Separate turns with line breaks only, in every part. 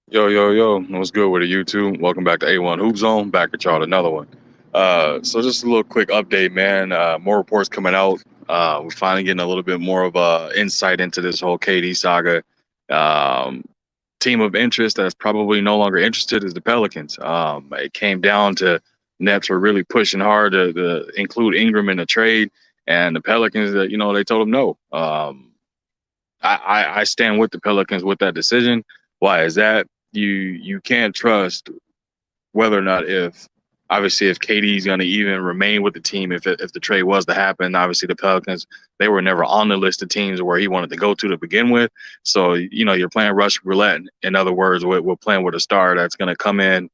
Yo, yo, yo, what's good with the YouTube? Welcome back to A1 Hoop Zone. Back at y'all with another one. So just a little quick update, man. More reports coming out. We're finally getting a little bit more of insight into this whole KD saga. Um, Team of interest that's probably no longer interested is the Pelicans. It came down to Nets were really pushing hard to include Ingram in the trade, and the Pelicans, they told them no. I stand with the Pelicans with that decision. Why is that? You can't trust whether or not if obviously if KD's going to even remain with the team if the trade was to happen. Obviously the Pelicans, they were never on the list of teams where he wanted to go to begin with. So you're playing Russian roulette. In other words, we're playing with a star that's going to come in.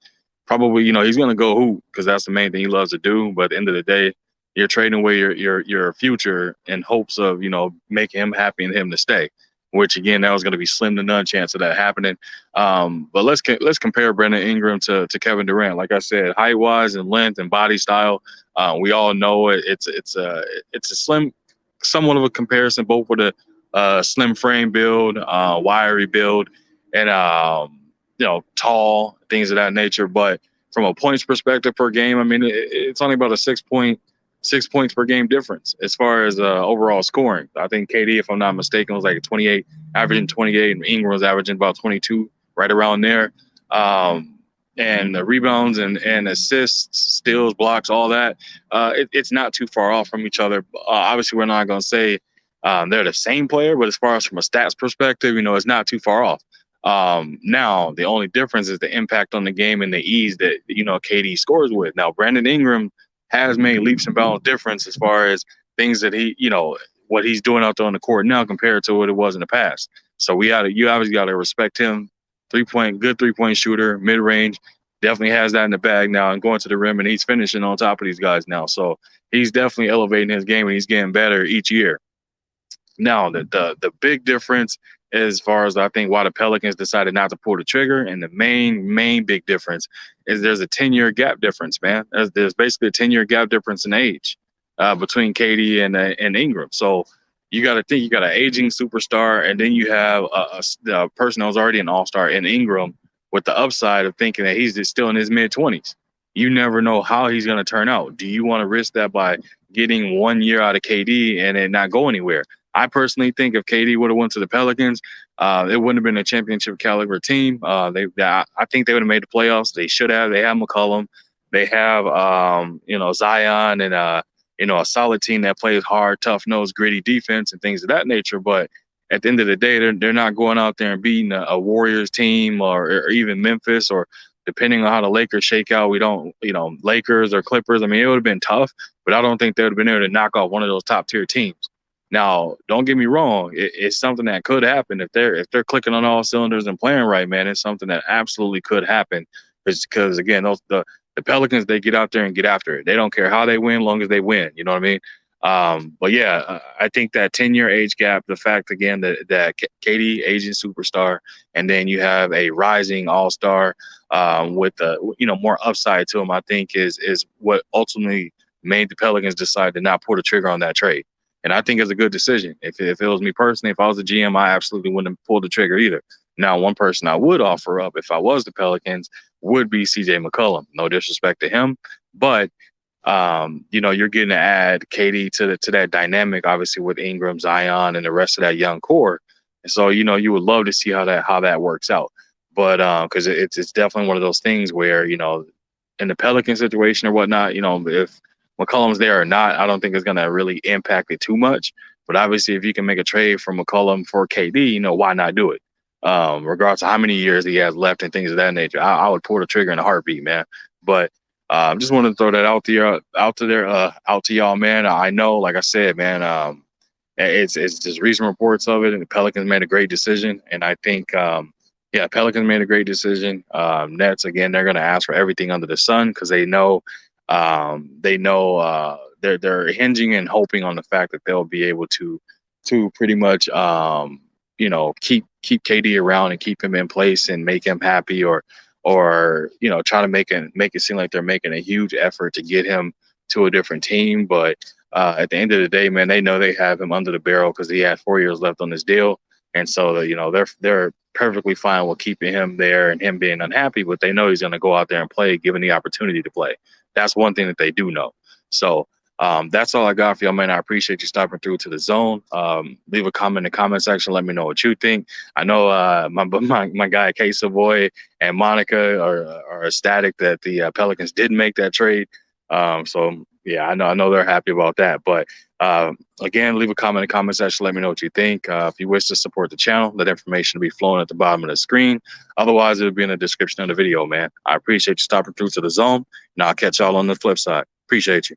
Probably he's going to go hoop because that's the main thing he loves to do. But at the end of the day, you're trading away your future in hopes of making him happy and him to stay. Which again, that was going to be slim to none chance of that happening. But let's compare Brandon Ingram to Kevin Durant. Like I said, height wise and length and body style, we all know it's a slim, somewhat of a comparison, both with a slim frame build, wiry build, and tall things of that nature. But from a points perspective per game, I mean it's only about a 6 points per game difference as far as overall scoring. I think KD, if I'm not mistaken, was like 28, averaging 28, and Ingram was averaging about 22, right around there. And the rebounds and assists, steals, blocks, all that, it's not too far off from each other. Obviously, we're not going to say they're the same player, but as far as from a stats perspective, it's not too far off. Now, the only difference is the impact on the game and the ease that, KD scores with. Now, Brandon Ingram has made leaps and bounds difference as far as things that what he's doing out there on the court now compared to what it was in the past. So you obviously got to respect him. Good 3 point shooter, mid range, definitely has that in the bag now and going to the rim and he's finishing on top of these guys now. So he's definitely elevating his game and he's getting better each year. Now, the big difference as far as I think why the Pelicans decided not to pull the trigger, and the main big difference is there's a 10-year gap difference, man. There's basically a 10-year gap difference in age between KD and Ingram. So you got to think you got an aging superstar, and then you have a person that was already an all-star in Ingram with the upside of thinking that he's just still in his mid-20s. You never know how he's going to turn out. Do you want to risk that by getting 1 year out of KD and it not go anywhere? I personally think if KD would have went to the Pelicans, it wouldn't have been a championship caliber team. I think they would have made the playoffs. They should have. They have McCollum. They have Zion and a solid team that plays hard, tough nosed, gritty defense and things of that nature. But at the end of the day, they're not going out there and beating a Warriors team or even Memphis or depending on how the Lakers shake out. We don't, Lakers or Clippers. I mean, it would have been tough, but I don't think they would have been able to knock off one of those top tier teams. Now, don't get me wrong. It's something that could happen if they're clicking on all cylinders and playing right, man. It's something that absolutely could happen. Because again, the Pelicans, they get out there and get after it. They don't care how they win, long as they win. You know what I mean? But yeah, I think that 10-year age gap, the fact again that KD, aging superstar, and then you have a rising all star with more upside to him. I think is what ultimately made the Pelicans decide to not pull the trigger on that trade. And I think it's a good decision. If it was me personally, if I was a GM, I absolutely wouldn't have pulled the trigger either. Now, one person I would offer up if I was the Pelicans would be CJ McCollum. No disrespect to him, but you're getting to add KD to that dynamic, obviously with Ingram, Zion, and the rest of that young core. And so you would love to see how that works out. But because it's definitely one of those things where in the Pelican situation or whatnot, if McCollum's there or not, I don't think it's going to really impact it too much. But obviously, if you can make a trade for McCollum for KD, why not do it? Regardless of how many years he has left and things of that nature, I would pull the trigger in a heartbeat, man. But just wanted to throw that out to y'all, man. I know, like I said, man, it's just recent reports of it, and the Pelicans made a great decision, and I think, Pelicans made a great decision. Nets again, they're going to ask for everything under the sun because they're hinging and hoping on the fact that they'll be able to pretty much keep KD around and keep him in place and make him happy or try to make it seem like they're making a huge effort to get him to a different team. But at the end of the day, man, they know they have him under the barrel because he had 4 years left on this deal. And so, they're perfectly fine with keeping him there and him being unhappy, but they know he's going to go out there and play, given the opportunity to play. That's one thing that they do know. So that's all I got for y'all, man. I appreciate you stopping through to the zone. Leave a comment in the comment section. Let me know what you think. I know my guy Queso Boy and Monica are ecstatic that the Pelicans did make that trade. So yeah, I know they're happy about that. But again, leave a comment in the comment section. Let me know what you think. If you wish to support the channel, that information will be flowing at the bottom of the screen. Otherwise, it'll be in the description of the video, man. I appreciate you stopping through to the zone, and I'll catch y'all on the flip side. Appreciate you.